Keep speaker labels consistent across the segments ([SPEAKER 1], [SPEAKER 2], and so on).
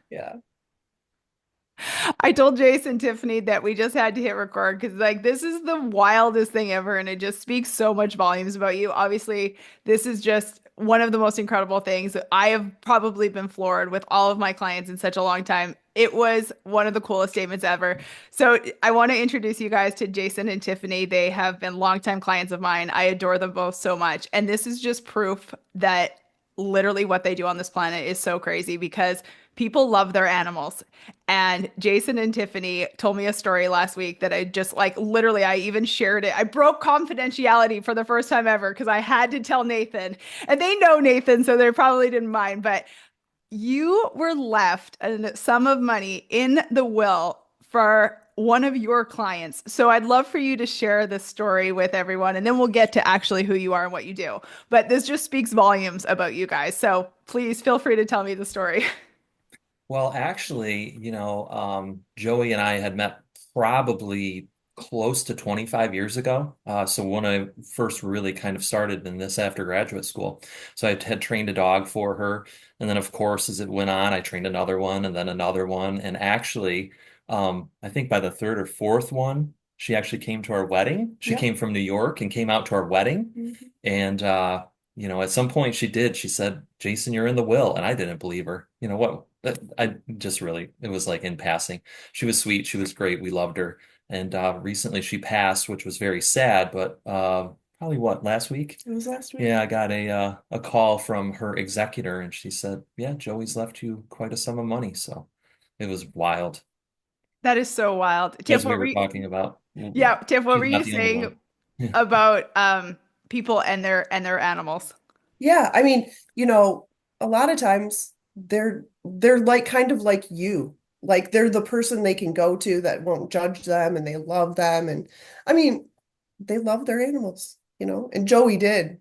[SPEAKER 1] Yeah.
[SPEAKER 2] I told Jason and Tiffany that we just had to hit record because like this is the wildest thing ever and it just speaks so much volumes about you. Obviously, this is just one of the most incredible things. I have probably been floored with all of my clients in such a long time. It was one of the coolest statements ever. So I want to introduce you guys to Jason and Tiffany. They have been longtime clients of mine. I adore them both so much. And this is just proof that literally what they do on this planet is so crazy because people love their animals. And Jason and Tiffany told me a story last week that I just like literally, I even shared it. I broke confidentiality for the first time ever because I had to tell Nathan, and they know Nathan, so they probably didn't mind. But you were left a sum of money in the will for one of your clients. So I'd love for you to share this story with everyone, and then we'll get to actually who you are and what you do. But this just speaks volumes about you guys. So please feel free to tell me the story.
[SPEAKER 1] Well, actually, Joey and I had met probably close to 25 years ago. So when I first really kind of started in this after graduate school, so I had trained a dog for her, and then of course, as it went on, I trained another one, and then another one, and actually, I think by the third or fourth one, she actually came to our wedding. She
[SPEAKER 2] Yep.
[SPEAKER 1] came from New York and came out to our wedding,
[SPEAKER 2] Mhm.
[SPEAKER 1] and at some point she did. She said, "Jason, you're in the will," and I didn't believe her. You know what? I just really, it was like in passing. She was sweet. She was great. We loved her. And recently she passed, which was very sad, but probably what, last week?
[SPEAKER 2] It was last
[SPEAKER 1] Yeah,
[SPEAKER 2] week.
[SPEAKER 1] I got a call from her executor and she said, "Yeah, Joey's left you quite a sum of money." So it was wild.
[SPEAKER 2] That is so wild. Tiff,
[SPEAKER 1] As we
[SPEAKER 2] what were
[SPEAKER 1] were
[SPEAKER 2] you,
[SPEAKER 1] talking about,
[SPEAKER 2] yeah, Tiff, what were
[SPEAKER 1] she's
[SPEAKER 2] you
[SPEAKER 1] not the only
[SPEAKER 2] saying
[SPEAKER 1] one. Yeah.
[SPEAKER 2] about people and their animals?
[SPEAKER 3] Yeah, I mean, a lot of times they're like kind of like you. Like they're the person they can go to that won't judge them and they love them and I mean, they love their animals. And Joey did.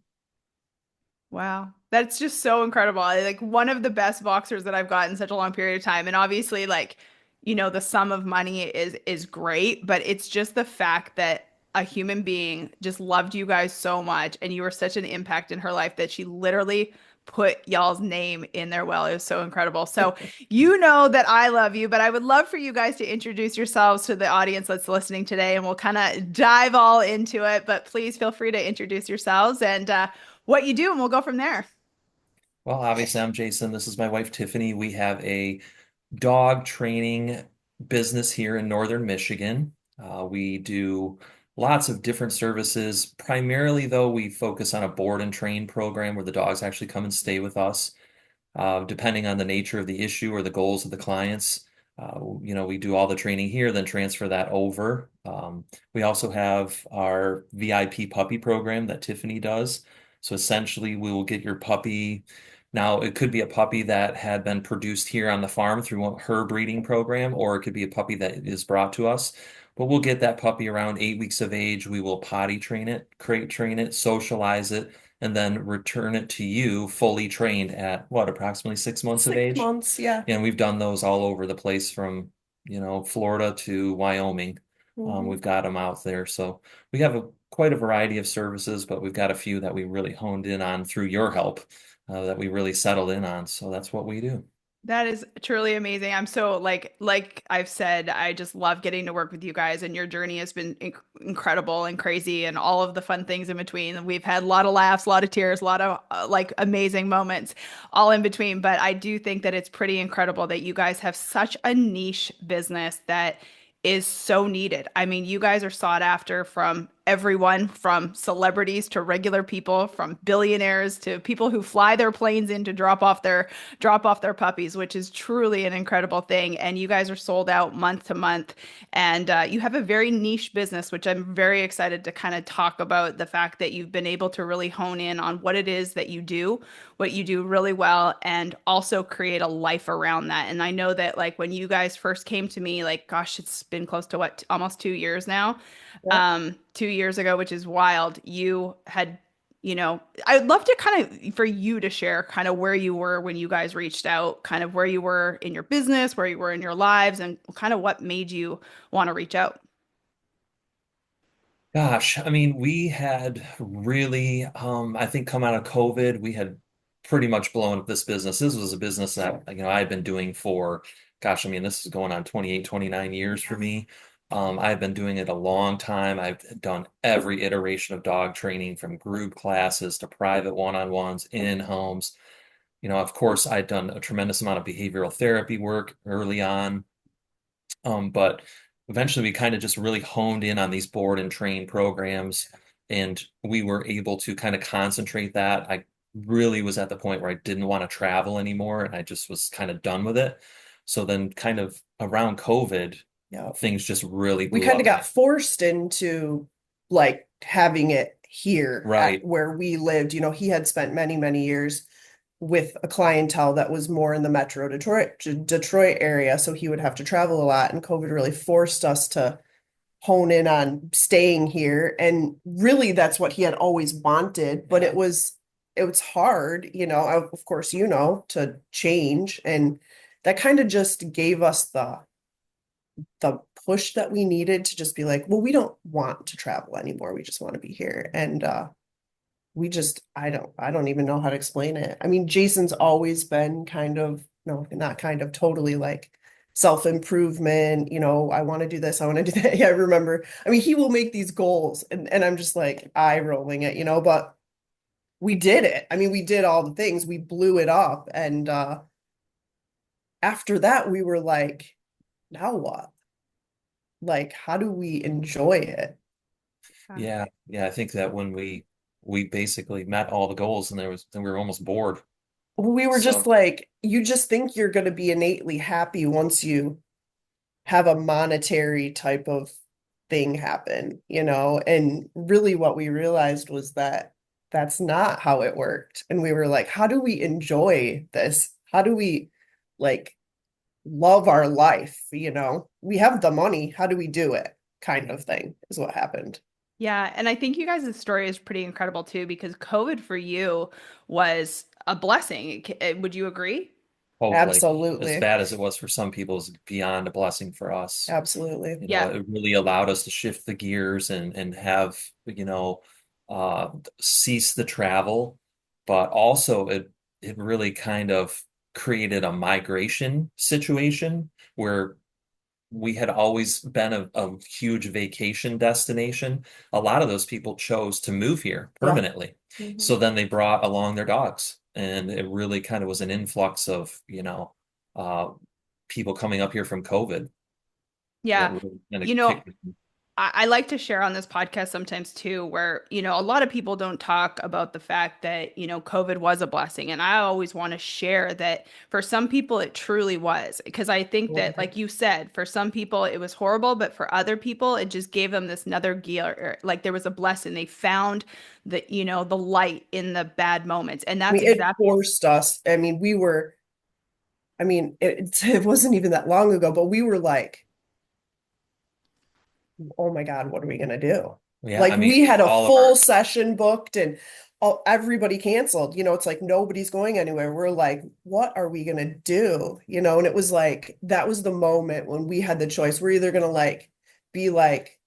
[SPEAKER 2] Wow. That's just so incredible. Like one of the best boxers that I've got in such a long period of time. And obviously, like, the sum of money is great, but it's just the fact that a human being just loved you guys so much and you were such an impact in her life that she literally put y'all's name in their will. It was so incredible. So you know that I love you, but I would love for you guys to introduce yourselves to the audience that's listening today and we'll kind of dive all into it. But please feel free to introduce yourselves and what you do, and we'll go from there.
[SPEAKER 1] Well, obviously, I'm Jason. This is my wife, Tiffany. We have a dog training business here in northern Michigan. We do lots of different services. Primarily, though, we focus on a board and train program where the dogs actually come and stay with us. Depending on the nature of the issue or the goals of the clients, we do all the training here, then transfer that over. We also have our VIP puppy program that Tiffany does. So essentially, we will get your puppy. Now, it could be a puppy that had been produced here on the farm through her breeding program, or it could be a puppy that is brought to us. But we'll get that puppy around 8 weeks of age. We will potty train it, crate train it, socialize it, and then return it to you fully trained at what, approximately 6 months of
[SPEAKER 3] Six
[SPEAKER 1] age?
[SPEAKER 3] months, yeah.
[SPEAKER 1] And we've done those all over the place from, Florida to Wyoming.
[SPEAKER 3] Hmm.
[SPEAKER 1] We've got them out there. So we have quite a variety of services, but we've got a few that we really honed in on through your help, that we really settled in on. So that's what we do.
[SPEAKER 2] That is truly amazing. I'm so like I've said, I just love getting to work with you guys and your journey has been incredible and crazy and all of the fun things in between. We've had a lot of laughs, a lot of tears, a lot of like amazing moments all in between, but I do think that it's pretty incredible that you guys have such a niche business that is so needed. I mean, you guys are sought after from everyone, from celebrities to regular people, from billionaires to people who fly their planes in to drop off their puppies, which is truly an incredible thing. And you guys are sold out month to month. And you have a very niche business, which I'm very excited to kind of talk about the fact that you've been able to really hone in on what it is that you do, what you do really well, and also create a life around that. And I know that, like, when you guys first came to me, like, gosh, it's been close to what, almost 2 years now,
[SPEAKER 3] Yeah.
[SPEAKER 2] 2 years ago, which is wild. You had I'd love to kind of for you to share kind of where you were when you guys reached out, kind of where you were in your business, where you were in your lives, and kind of what made you want to reach out.
[SPEAKER 1] Gosh, I mean, we had really, I think come out of COVID, we had pretty much blown up this business. This was a business that, I had been doing for, gosh, I mean, this is going on 28, 29 years for me. I've been doing it a long time. I've done every iteration of dog training from group classes to private one-on-ones in homes. Of course, I'd done a tremendous amount of behavioral therapy work early on. But eventually we kind of just really honed in on these board and train programs, and we were able to kind of concentrate that. I really was at the point where I didn't want to travel anymore, and I just was kind of done with it. So then kind of around COVID,
[SPEAKER 3] Yeah.
[SPEAKER 1] things just really
[SPEAKER 3] We
[SPEAKER 1] blew
[SPEAKER 3] kind
[SPEAKER 1] up.
[SPEAKER 3] of got forced into like having it here at
[SPEAKER 1] Right.
[SPEAKER 3] where we lived. You know, he had spent many, many years with a clientele that was more in the Metro Detroit area, so he would have to travel a lot, and COVID really forced us to hone in on staying here. And really that's what he had always wanted, but
[SPEAKER 1] Yeah.
[SPEAKER 3] it was hard, of course, to change. And that kind of just gave us the push that we needed to just be like, well, we don't want to travel anymore. We just want to be here. And we just I don't even know how to explain it. I mean, Jason's always been kind of, no, not kind of, totally like self-improvement, I want to do this, I want to do that. Yeah, I remember. I mean, he will make these goals and I'm just like eye rolling it, but we did it. I mean, we did all the things, we blew it up. And after that, we were like, now what? Like, how do we enjoy it?
[SPEAKER 1] Yeah. Yeah. I think that when we basically met all the goals, and then we were almost bored.
[SPEAKER 3] We were just
[SPEAKER 1] So
[SPEAKER 3] like, you just think you're going to be innately happy once you have a monetary type of thing happen, and really what we realized was that that's not how it worked. And we were like, how do we enjoy this? How do we like love our life? We have the money. How do we do it? Kind of thing is what happened.
[SPEAKER 2] Yeah, and I think you guys' story is pretty incredible too because COVID for you was a blessing. Would you agree?
[SPEAKER 1] hopefully, as
[SPEAKER 3] Absolutely.
[SPEAKER 1] bad as it was for some people, is beyond a blessing for us.
[SPEAKER 3] Absolutely.
[SPEAKER 2] Yeah.
[SPEAKER 1] It really allowed us to shift the gears and have, cease the travel, but also it really kind of created a migration situation where we had always been a huge vacation destination. A lot of those people chose to move here
[SPEAKER 3] Yeah.
[SPEAKER 1] permanently.
[SPEAKER 3] Mhm.
[SPEAKER 1] So then they brought along their dogs, and it really kind of was an influx of, uh, people coming up here from COVID that
[SPEAKER 2] Yeah.
[SPEAKER 1] really kind of
[SPEAKER 2] You know,
[SPEAKER 1] kicked.
[SPEAKER 2] I like to share on this podcast sometimes too, where, a lot of people don't talk about the fact that, COVID was a blessing. And I always want to share that for some people, it truly was. Because I think that, like you said, for some people, it was horrible, but for other people, it just gave them this another gear. Like there was a blessing. They found the light in the bad moments. And
[SPEAKER 3] I
[SPEAKER 2] that's
[SPEAKER 3] mean, it
[SPEAKER 2] exactly.
[SPEAKER 3] forced us. I mean, it wasn't even that long ago, but we were like, oh my God, what are we gonna do?
[SPEAKER 1] Yeah,
[SPEAKER 3] Like
[SPEAKER 1] I mean,
[SPEAKER 3] we had a
[SPEAKER 1] all of
[SPEAKER 3] full
[SPEAKER 1] our,
[SPEAKER 3] session booked and everybody canceled. It's like nobody's going anywhere. We're like, what are we gonna do? And it was like that was the moment when we had the choice. We're either gonna like be like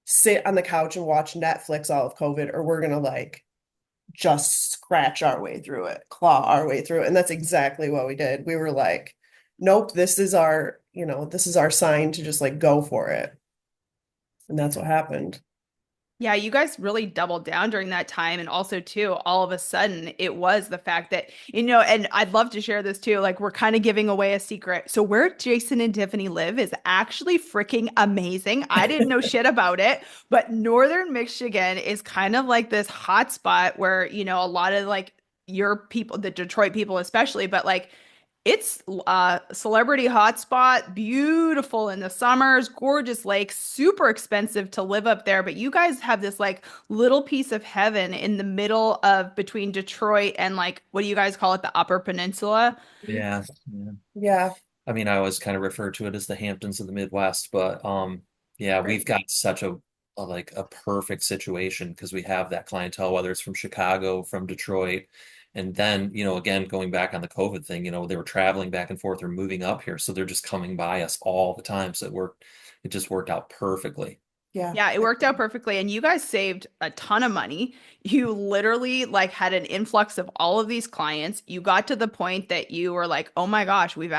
[SPEAKER 3] sit on the couch and watch Netflix all of COVID, or we're gonna like just scratch our way through it, claw our way through it. And that's exactly what we did. We were like, nope, this is our sign to just like go for it. And that's what happened.
[SPEAKER 2] Yeah, you guys really doubled down during that time. And also, too, all of a sudden, it was the fact that, and I'd love to share this too. Like, we're kind of giving away a secret. So, where Jason and Tiffany live is actually freaking amazing. I didn't know shit about it, but Northern Michigan is kind of like this hot spot where, a lot of like your people, the Detroit people especially, but like, it's a celebrity hotspot, beautiful in the summers, gorgeous lakes, super expensive to live up there. But you guys have this like little piece of heaven in the middle of between Detroit and like, what do you guys call it? The Upper Peninsula.
[SPEAKER 1] yeah, yeah.
[SPEAKER 3] Yeah.
[SPEAKER 1] I mean, I always kind of refer to it as the Hamptons of the Midwest, but yeah,
[SPEAKER 3] Right.
[SPEAKER 1] we've got such a perfect situation because we have that clientele, whether it's from Chicago, from Detroit, and then, again, going back on the COVID thing, they were traveling back and forth or moving up here, so they're just coming by us all the time. So it just worked out perfectly.
[SPEAKER 3] Yeah.
[SPEAKER 2] Yeah, it worked out perfectly. And you guys saved a ton of money. You literally like had an influx of all of these clients. You got to the point that you were like, oh my gosh, we're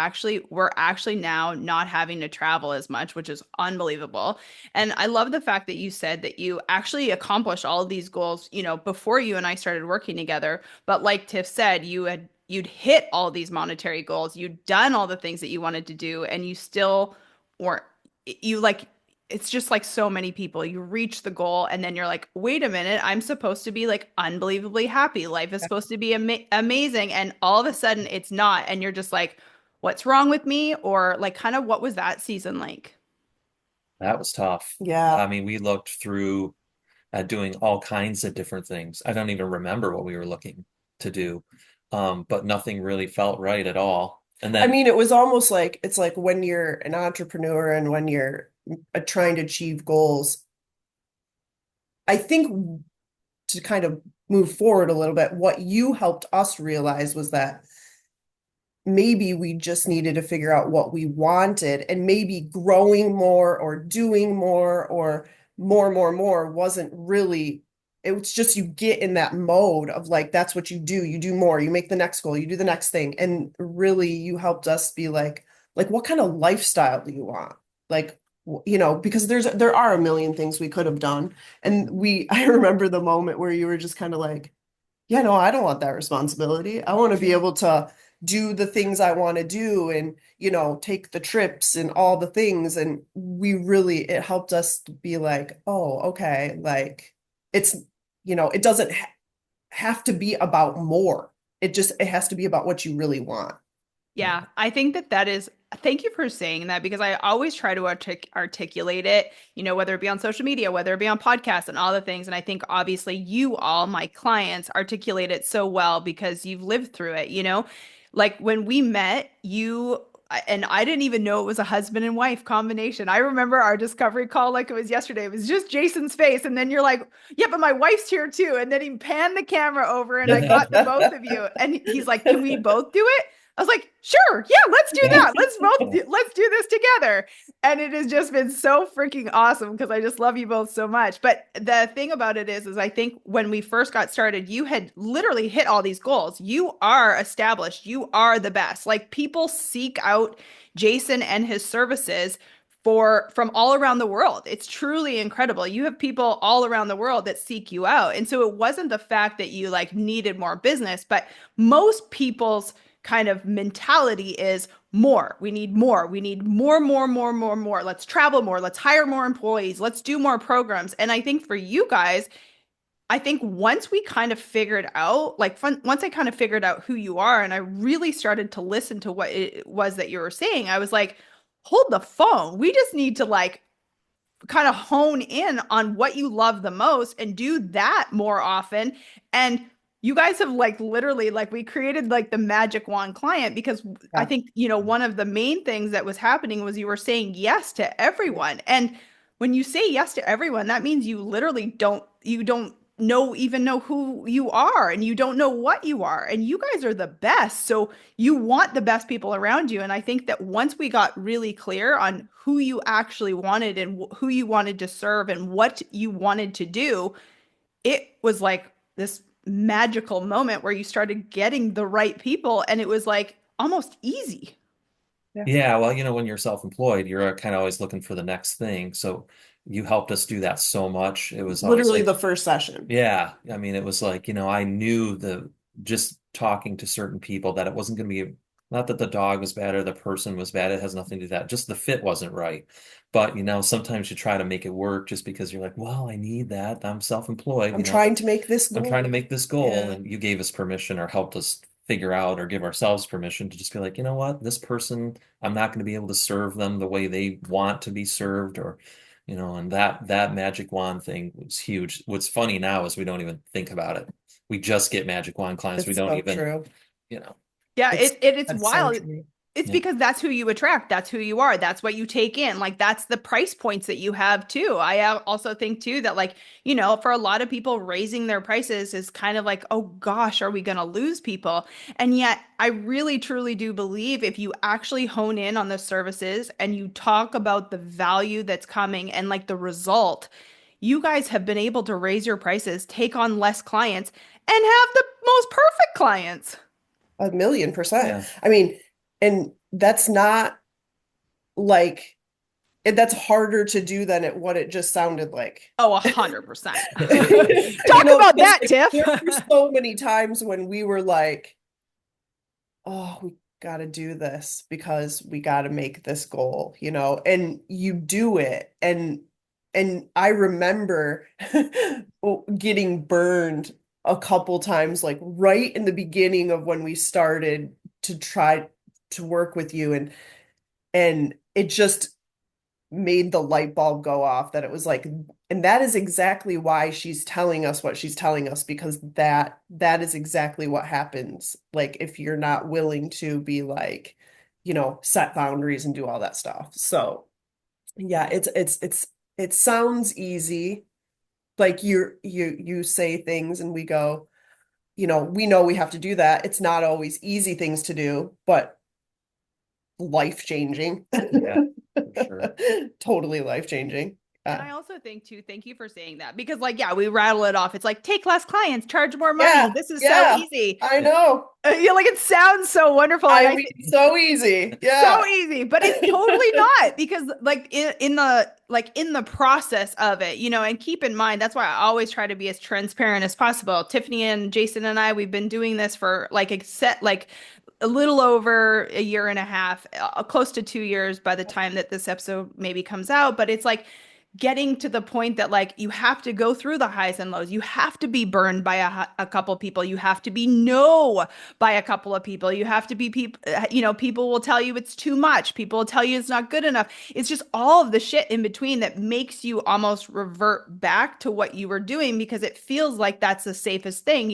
[SPEAKER 2] actually now not having to travel as much, which is unbelievable. And I love the fact that you said that you actually accomplished all of these goals, before you and I started working together. But like Tiff said, you'd hit all these monetary goals, you'd done all the things that you wanted to do, and you still weren't you like it's just like so many people. You reach the goal and then you're like, wait a minute, I'm supposed to be like unbelievably happy. Life is supposed to be amazing. And all of a sudden it's not. And you're just like, what's wrong with me? Or like, kind of what was that season like?
[SPEAKER 1] That was tough.
[SPEAKER 3] Yeah.
[SPEAKER 1] I mean, we looked through at doing all kinds of different things. I don't even remember what we were looking to do, but nothing really felt right at all. And
[SPEAKER 3] I
[SPEAKER 1] then,
[SPEAKER 3] mean, it was almost like it's like when you're an entrepreneur and when you're trying to achieve goals, I think to kind of move forward a little bit, what you helped us realize was that maybe we just needed to figure out what we wanted, and maybe growing more or doing more more wasn't really, it was just you get in that mode of like that's what you do more, you make the next goal, you do the next thing. And really you helped us be like what kind of lifestyle do you want? Like because there are a million things we could have done. And I remember the moment where you were just kind of like, yeah, no, I don't want that responsibility. I want to be able to do the things I want to do and, take the trips and all the things. And it helped us to be like, oh, okay, like it's, it doesn't have to be about more. It has to be about what you really want.
[SPEAKER 2] Yeah, I think that is, thank you for saying that because I always try to articulate it, whether it be on social media, whether it be on podcasts and all the things. And I think obviously you all, my clients, articulate it so well because you've lived through it. Like when we met, and I didn't even know it was a husband and wife combination. I remember our discovery call like it was yesterday. It was just Jason's face. And then you're like, yeah, but my wife's here too. And then he panned the camera over and I got the both of you. And he's like, can we both do it? I was like, sure, yeah, let's do that. Let's do this together. And it has just been so freaking awesome because I just love you both so much. But the thing about it is I think when we first got started, you had literally hit all these goals. You are established. You are the best. Like people seek out Jason and his services from all around the world. It's truly incredible. You have people all around the world that seek you out. And so it wasn't the fact that you like needed more business, but most people's kind of mentality is more. We need more. We need more, more, more, more, more. Let's travel more. Let's hire more employees. Let's do more programs. And I think for you guys, I think once we kind of figured out, once I kind of figured out who you are and I really started to listen to what it was that you were saying, I was like, hold the phone. We just need to like kind of hone in on what you love the most and do that more often. And you guys have like literally like we created like the magic wand client because I
[SPEAKER 3] Yeah.
[SPEAKER 2] think, one of the main things that was happening was you were saying yes to everyone. And when you say yes to everyone, that means you literally don't know who you are and you don't know what you are. And you guys are the best. So you want the best people around you. And I think that once we got really clear on who you actually wanted and who you wanted to serve and what you wanted to do, it was like this magical moment where you started getting the right people and it was like almost easy.
[SPEAKER 3] Yeah.
[SPEAKER 1] yeah, well, when you're self-employed, you're kind of always looking for the next thing. So you helped us do that so much. It was always
[SPEAKER 3] Literally
[SPEAKER 1] like,
[SPEAKER 3] the first session.
[SPEAKER 1] yeah, I mean, it was like, I knew just talking to certain people that it wasn't going to be, not that the dog was bad or the person was bad. It has nothing to do with that. Just the fit wasn't right. But, sometimes you try to make it work just because you're like, well, I need that. I'm self-employed,
[SPEAKER 3] I'm trying to make this
[SPEAKER 1] I'm trying to
[SPEAKER 3] goal.
[SPEAKER 1] make this goal.
[SPEAKER 3] Yeah.
[SPEAKER 1] And you gave us permission or helped us figure out or give ourselves permission to just be like, you know what, this person, I'm not going to be able to serve them the way they want to be served or and that magic wand thing was huge. What's funny now is we don't even think about it. We just get magic wand clients. We
[SPEAKER 3] It's
[SPEAKER 1] don't
[SPEAKER 3] so
[SPEAKER 1] even,
[SPEAKER 3] true.
[SPEAKER 1] you know.
[SPEAKER 2] Yeah,
[SPEAKER 3] It's
[SPEAKER 2] it's
[SPEAKER 3] that's so
[SPEAKER 2] wild.
[SPEAKER 3] true.
[SPEAKER 2] It's
[SPEAKER 1] Yeah.
[SPEAKER 2] because that's who you attract. That's who you are. That's what you take in. Like that's the price points that you have too. I also think too that like, for a lot of people raising their prices is kind of like, oh gosh, are we going to lose people? And yet I really truly do believe if you actually hone in on the services and you talk about the value that's coming and like the result, you guys have been able to raise your prices, take on less clients and have the most perfect clients.
[SPEAKER 3] 1,000,000%.
[SPEAKER 1] Yeah.
[SPEAKER 3] I mean, and that's not like that's harder to do than what it just sounded like.
[SPEAKER 2] Oh, 100%.
[SPEAKER 3] You
[SPEAKER 2] Talk
[SPEAKER 3] know,
[SPEAKER 2] about
[SPEAKER 3] because
[SPEAKER 2] that,
[SPEAKER 3] like
[SPEAKER 2] Tiff.
[SPEAKER 3] there were so many times when we were like, oh, we got to do this because we got to make this goal, and you do it. And I remember getting burned a couple times, like right in the beginning of when we started to try to work with you, and it just made the light bulb go off that it was like, and that is exactly why she's telling us what she's telling us, because that is exactly what happens. Like if you're not willing to be like, set boundaries and do all that stuff. So yeah, it sounds easy. Like you say things and we go, we know we have to do that. It's not always easy things to do, but life changing.
[SPEAKER 1] Yeah, for sure.
[SPEAKER 3] Totally life changing.
[SPEAKER 2] And I also think too, thank you for saying that because like, yeah, we rattle it off. It's like, take less clients, charge more money.
[SPEAKER 3] Yeah,
[SPEAKER 2] This is so
[SPEAKER 3] yeah,
[SPEAKER 2] easy.
[SPEAKER 3] I know.
[SPEAKER 2] Like it sounds so wonderful. And
[SPEAKER 3] I
[SPEAKER 2] I
[SPEAKER 3] mean, so easy.
[SPEAKER 2] so
[SPEAKER 3] Yeah.
[SPEAKER 2] easy, but it's totally not because like in the process of it, and keep in mind that's why I always try to be as transparent as possible. Tiffany and Jason and I, we've been doing this for like a set like a little over a year and a half, close to 2 years by the time that this episode maybe comes out, but it's like getting to the point that like you have to go through the highs and lows. You have to be burned by a couple people. You have to be no by a couple of people. You have to be people, people will tell you it's too much. People will tell you it's not good enough. It's just all of the shit in between that makes you almost revert back to what you were doing because it feels like that's the safest thing.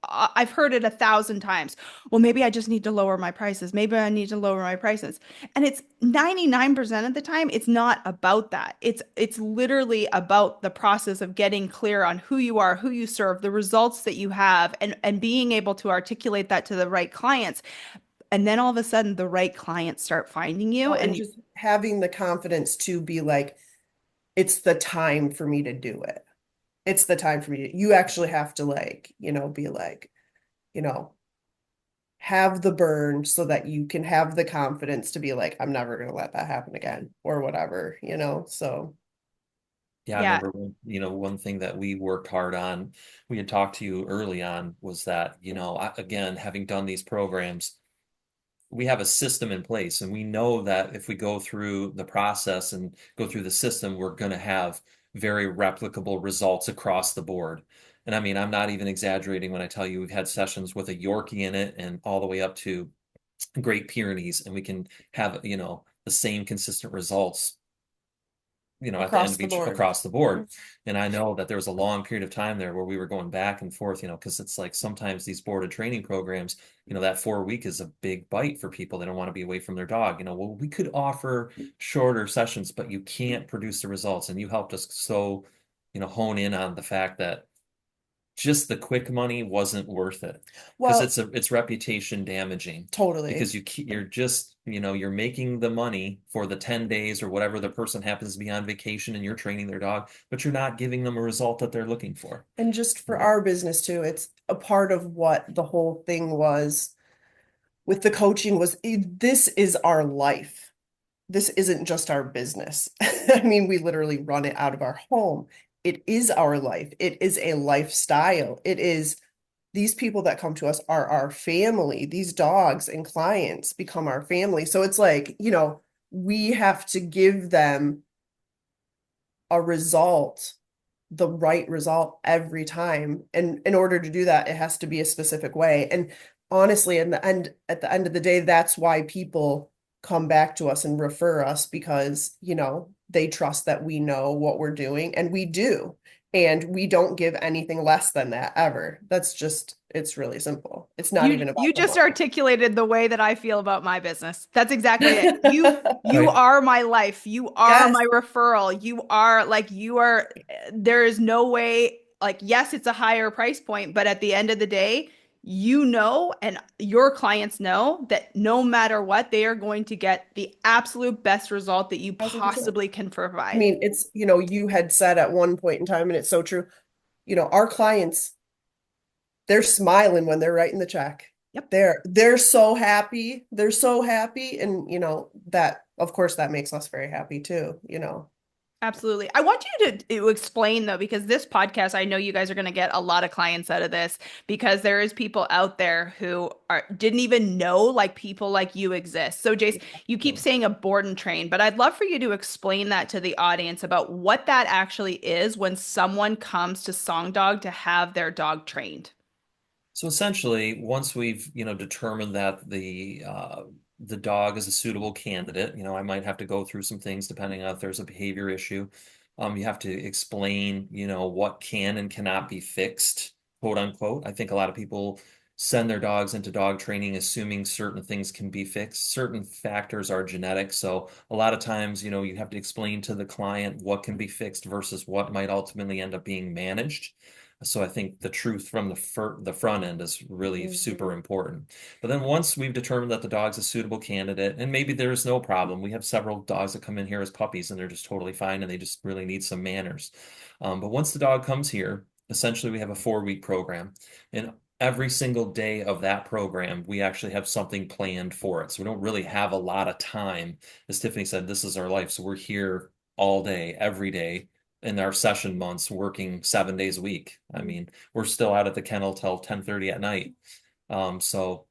[SPEAKER 2] I've heard it 1,000 times. Well, maybe I just need to lower my prices. Maybe I need to lower my prices. And it's 99% of the time, it's not about that. It's literally about the process of getting clear on who you are, who you serve, the results that you have, and being able to articulate that to the right clients. And then all of a sudden, the right clients start finding you,
[SPEAKER 3] Oh, and
[SPEAKER 2] and
[SPEAKER 3] just having the confidence to be like, it's the time for me to do it. It's the time for me to, you actually have to like, be like, you know, have the burn so that you can have the confidence to be like, I'm never going to let that happen again or whatever. So
[SPEAKER 1] Yeah, I
[SPEAKER 2] yeah,
[SPEAKER 1] remember one thing that we worked hard on, we had talked to you early on was that, again, having done these programs, we have a system in place and we know that if we go through the process and go through the system, we're going to have very replicable results across the board. And I mean, I'm not even exaggerating when I tell you we've had sessions with a Yorkie in it and all the way up to Great Pyrenees, and we can have, the same consistent results at the end
[SPEAKER 3] across
[SPEAKER 1] of
[SPEAKER 3] the
[SPEAKER 1] each
[SPEAKER 3] board.
[SPEAKER 1] across the board. And I know that there was a long period of time there where we were going back and forth, because it's like sometimes these boarded training programs, that 4 week is a big bite for people. They don't want to be away from their dog. Well, we could offer shorter sessions, but you can't produce the results. And you helped us so, hone in on the fact that just the quick money wasn't worth it because
[SPEAKER 3] Well,
[SPEAKER 1] it's reputation damaging
[SPEAKER 3] totally.
[SPEAKER 1] because you're just you're making the money for the 10 days or whatever the person happens to be on vacation and you're training their dog, but you're not giving them a result that they're looking for.
[SPEAKER 3] And just for
[SPEAKER 1] Right.
[SPEAKER 3] our business too, it's a part of what the whole thing was with the coaching was this is our life. This isn't just our business. I mean, we literally run it out of our home. It is our life. It is a lifestyle. It is these people that come to us are our family. These dogs and clients become our family. So it's like, we have to give them a result, the right result every time. And in order to do that, it has to be a specific way. And honestly, at the end of the day, that's why people come back to us and refer us because, they trust that we know what we're doing and we do. And we don't give anything less than that ever. It's really simple. It's not even
[SPEAKER 2] You
[SPEAKER 3] about the
[SPEAKER 2] just
[SPEAKER 3] money.
[SPEAKER 2] articulated the way that I feel about my business. That's exactly it. You
[SPEAKER 1] Right.
[SPEAKER 2] are my life. You are
[SPEAKER 3] Yes,
[SPEAKER 2] my referral. You are there is no way like yes, it's a higher price point, but at the end of the day, you know and your clients know that no matter what, they are going to get the absolute best result that you
[SPEAKER 3] 1,000%.
[SPEAKER 2] possibly can
[SPEAKER 3] I
[SPEAKER 2] provide.
[SPEAKER 3] mean, it's, you had said at one point in time, and it's so true, our clients, they're smiling when they're writing the check.
[SPEAKER 2] Yep.
[SPEAKER 3] They're so happy. They're so happy. And that of course that makes us very happy too.
[SPEAKER 2] Absolutely. I want you to explain though, because this podcast, I know you guys are going to get a lot of clients out of this because there is people out there who didn't even know like people like you exist. So Jace, you keep saying a board and train, but I'd love for you to explain that to the audience about what that actually is when someone comes to Song Dog to have their dog trained.
[SPEAKER 1] So essentially, once we've, determined that the dog is a suitable candidate, I might have to go through some things depending on if there's a behavior issue. You have to explain, what can and cannot be fixed, quote unquote. I think a lot of people send their dogs into dog training assuming certain things can be fixed. Certain factors are genetic. So a lot of times, you have to explain to the client what can be fixed versus what might ultimately end up being managed. So I think the truth from the front end is really super
[SPEAKER 3] Mhm.
[SPEAKER 1] important. But then once we've determined that the dog's a suitable candidate, and maybe there's no problem, we have several dogs that come in here as puppies and they're just totally fine and they just really need some manners. But once the dog comes here, essentially we have a 4-week program, and every single day of that program, we actually have something planned for it. So we don't really have a lot of time. As Tiffany said, this is our life. So we're here all day, every day in our session months working 7 days a week. I mean, we're still out at the kennel till 10:30 at night. So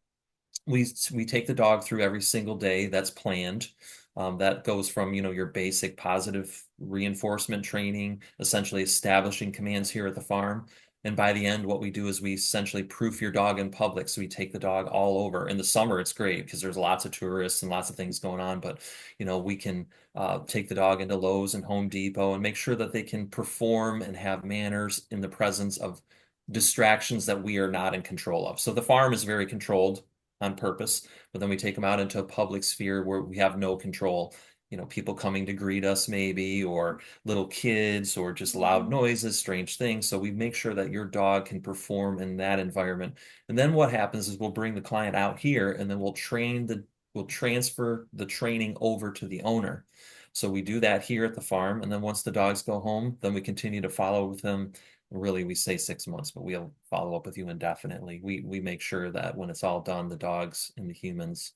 [SPEAKER 1] we take the dog through every single day that's planned. That goes from, your basic positive reinforcement training, essentially establishing commands here at the farm. And by the end, what we do is we essentially proof your dog in public. So we take the dog all over. In the summer, it's great because there's lots of tourists and lots of things going on. But, we can take the dog into Lowe's and Home Depot and make sure that they can perform and have manners in the presence of distractions that we are not in control of. So the farm is very controlled on purpose, but then we take them out into a public sphere where we have no control. People coming to greet us maybe, or little kids, or just loud noises, strange things. So we make sure that your dog can perform in that environment. And then what happens is we'll bring the client out here and then we'll transfer the training over to the owner. So we do that here at the farm. And then once the dogs go home, then we continue to follow with them. Really, we say 6 months, but we'll follow up with you indefinitely. We make sure that when it's all done, the dogs and the humans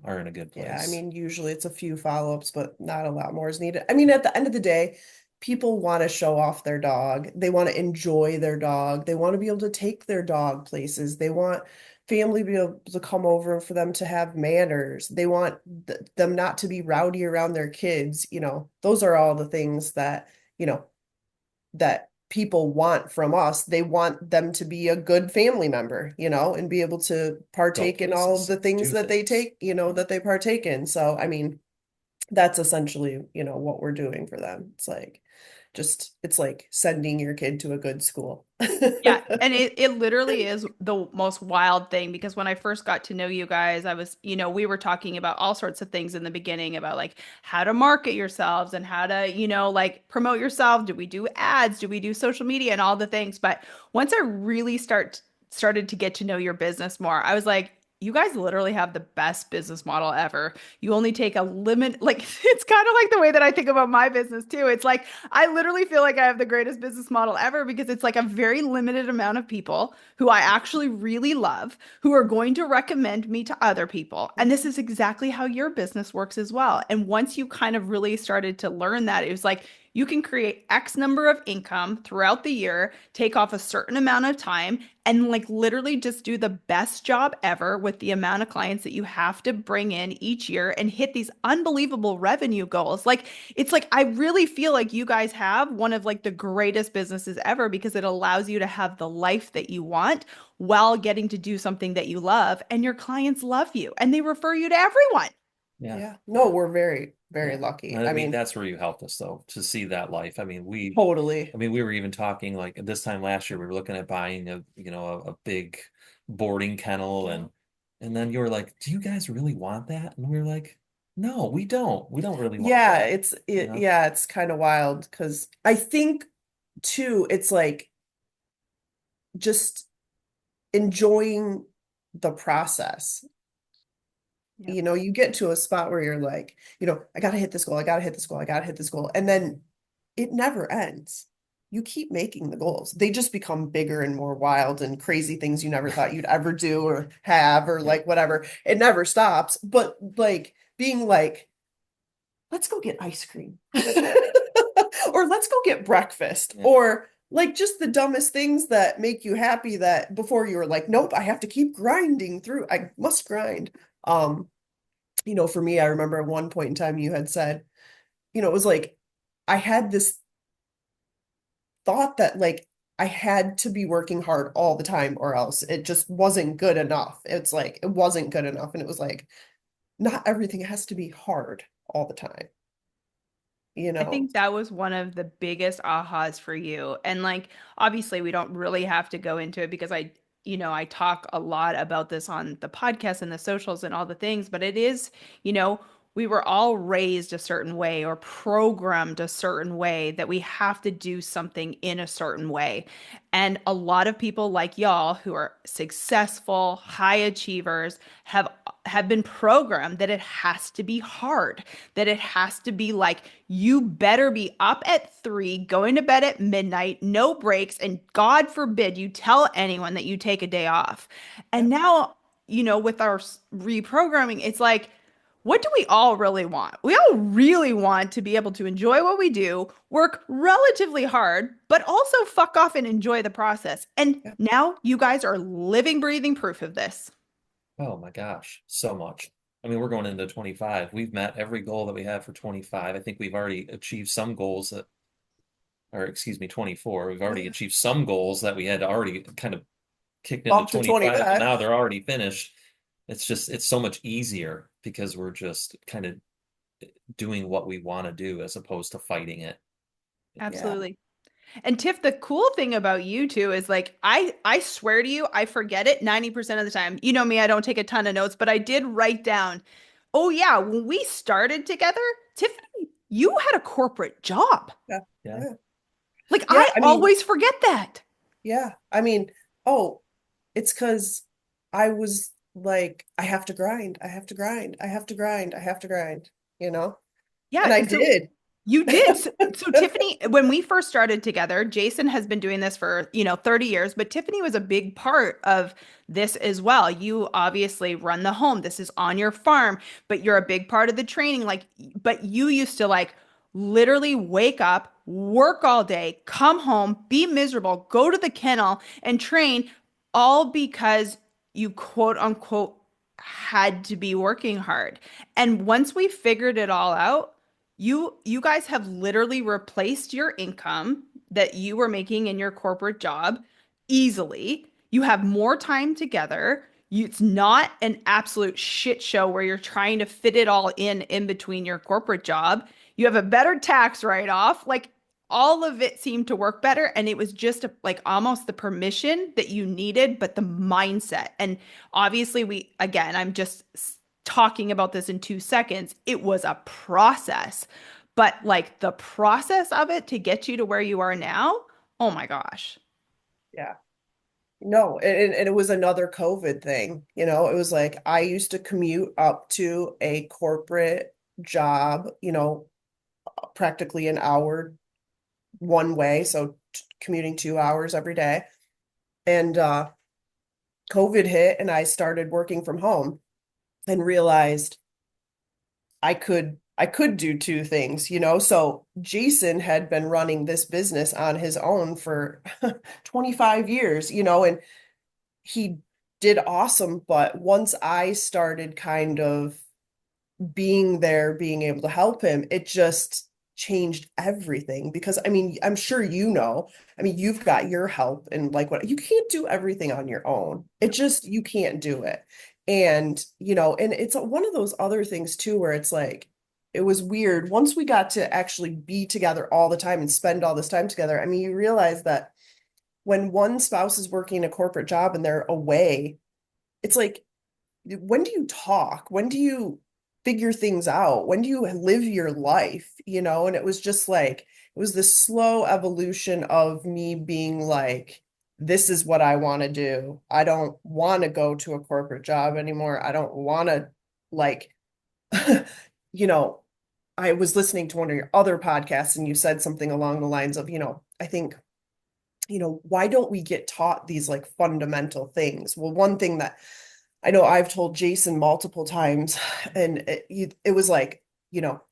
[SPEAKER 1] are in a good
[SPEAKER 3] Yeah, I
[SPEAKER 1] place.
[SPEAKER 3] mean, usually it's a few follow-ups, but not a lot more is needed. I mean, at the end of the day, people want to show off their dog. They want to enjoy their dog. They want to be able to take their dog places. They want family to be able to come over for them to have manners. They want them not to be rowdy around their kids. Those are all the things you know, that people want from us. They want them to be a good family member, and be able to
[SPEAKER 1] Go
[SPEAKER 3] partake in all of
[SPEAKER 1] places,
[SPEAKER 3] the things
[SPEAKER 1] do
[SPEAKER 3] that they
[SPEAKER 1] things.
[SPEAKER 3] take, that they partake in. So, I mean, that's essentially, what we're doing for them. It's like sending your kid to a good school.
[SPEAKER 2] Yeah, and it literally is the most wild thing because when I first got to know you guys, I was, we were talking about all sorts of things in the beginning about like how to market yourselves and how to, like promote yourself. Do we do ads? Do we do social media and all the things? But once I really started to get to know your business more, I was like, you guys literally have the best business model ever. You only take a limit, like it's kind of like the way that I think about my business too. It's like I literally feel like I have the greatest business model ever because it's like a very limited amount of people who I actually really love who are going to recommend me to other people. And this is exactly how your business works as well. And once you kind of really started to learn that, it was like you can create X number of income throughout the year, take off a certain amount of time, and like literally just do the best job ever with the amount of clients that you have to bring in each year and hit these unbelievable revenue goals. Like it's like I really feel like you guys have one of like the greatest businesses ever because it allows you to have the life that you want while getting to do something that you love and your clients love you and they refer you to everyone.
[SPEAKER 1] Yeah,
[SPEAKER 3] Yeah. No, we're very, very
[SPEAKER 1] yeah.
[SPEAKER 3] lucky.
[SPEAKER 1] I
[SPEAKER 3] I
[SPEAKER 1] mean,
[SPEAKER 3] mean,
[SPEAKER 1] that's where you helped us though, to see that life. I mean,
[SPEAKER 3] totally.
[SPEAKER 1] we were even talking like this time last year, we were looking at buying a big boarding kennel
[SPEAKER 3] Yeah.
[SPEAKER 1] and then you were like, "Do you guys really want that?" And we were like, "No, we don't. We don't really want
[SPEAKER 3] Yeah,
[SPEAKER 1] that." You know?
[SPEAKER 3] yeah, it's kind of wild because I think too, it's like just enjoying the process.
[SPEAKER 2] Yep.
[SPEAKER 3] You know, you get to a spot where you're like, I gotta hit this goal, I gotta hit this goal, I gotta hit this goal. And then it never ends. You keep making the goals. They just become bigger and more wild and crazy things you never thought you'd ever do or have or
[SPEAKER 1] Yeah.
[SPEAKER 3] like whatever. It never stops. But like being like, let's go get ice cream. Or let's go get breakfast.
[SPEAKER 1] Yeah.
[SPEAKER 3] Or like just the dumbest things that make you happy that before you were like, nope, I have to keep grinding through. I must grind. Um, for me, I remember at one point in time you had said, it was like I had this thought that like I had to be working hard all the time or else it just wasn't good enough. It's like it wasn't good enough. And it was like, not everything has to be hard all the time, you
[SPEAKER 2] I
[SPEAKER 3] know?
[SPEAKER 2] think that was one of the biggest ahas for you. And like, obviously, we don't really have to go into it because I talk a lot about this on the podcast and the socials and all the things, but it is, you know, we were all raised a certain way or programmed a certain way that we have to do something in a certain way. And a lot of people like y'all who are successful, high achievers have been programmed that it has to be hard, that it has to be like you better be up at 3, going to bed at midnight, no breaks, and God forbid you tell anyone that you take a day off. And
[SPEAKER 3] Yep.
[SPEAKER 2] now, with our reprogramming, it's like, what do we all really want? We all really want to be able to enjoy what we do, work relatively hard, but also fuck off and enjoy the process. And
[SPEAKER 3] Yep.
[SPEAKER 2] now you guys are living, breathing proof of this.
[SPEAKER 1] Oh my gosh, so much. I mean, we're going into 25. We've met every goal that we have for 25. I think we've already achieved some goals that, or excuse me, 24. We've already
[SPEAKER 3] Yeah.
[SPEAKER 1] achieved some goals that we had already kind of kicked into
[SPEAKER 3] Bump to
[SPEAKER 1] 25, but
[SPEAKER 3] 25.
[SPEAKER 1] now they're already finished. It's so much easier because we're just kind of doing what we want to do as opposed to fighting it.
[SPEAKER 3] Yeah.
[SPEAKER 2] Absolutely. And Tiff, the cool thing about you two is like I swear to you, I forget it 90% of the time. You know me, I don't take a ton of notes, but I did write down, oh yeah, when we started together, Tiffany, you had a corporate job.
[SPEAKER 3] Yeah.
[SPEAKER 1] Yeah.
[SPEAKER 3] Yeah.
[SPEAKER 2] Like
[SPEAKER 3] Yeah.
[SPEAKER 2] I
[SPEAKER 3] I mean,
[SPEAKER 2] always forget that.
[SPEAKER 3] yeah. I mean, oh, it's because I was like, I have to grind. I have to grind. I have to grind. I have to grind, you know?
[SPEAKER 2] Yeah,
[SPEAKER 3] And I
[SPEAKER 2] and so
[SPEAKER 3] did.
[SPEAKER 2] you did. So Tiffany, when we first started together, Jason has been doing this for, 30 years, but Tiffany was a big part of this as well. You obviously run the home. This is on your farm, but you're a big part of the training. Like, but you used to like literally wake up, work all day, come home, be miserable, go to the kennel and train, all because you quote unquote had to be working hard. And once we figured it all out, you guys have literally replaced your income that you were making in your corporate job easily. You have more time together. It's not an absolute shit show where you're trying to fit it all in between your corporate job. You have a better tax write-off. Like all of it seemed to work better, and it was just like almost the permission that you needed, but the mindset. And obviously, I'm just talking about this in 2 seconds. It was a process, but like the process of it to get you to where you are now, oh my gosh.
[SPEAKER 3] Yeah. No, and it was another COVID thing. It was like I used to commute up to a corporate job, practically an hour one way, so commuting 2 hours every day. And COVID hit and I started working from home and realized I could do two things, So Jason had been running this business on his own for 25 years, and he did awesome, but once I started kind of being there, being able to help him, it just changed everything because I mean, I'm sure I mean, you've got your help and like what you can't do everything on your own. It just you can't do it. And, and it's one of those other things too where it's like it was weird once we got to actually be together all the time and spend all this time together. I mean, you realize that when one spouse is working a corporate job and they're away, it's like, when do you talk? When do you figure things out? When do you live your life? And it was just like, it was this slow evolution of me being like, this is what I want to do. I don't want to go to a corporate job anymore. I don't want to, like, you know, I was listening to one of your other podcasts and you said something along the lines of, I think, why don't we get taught these like fundamental things? Well, one thing that I know I've told Jason multiple times, and it was like, you know,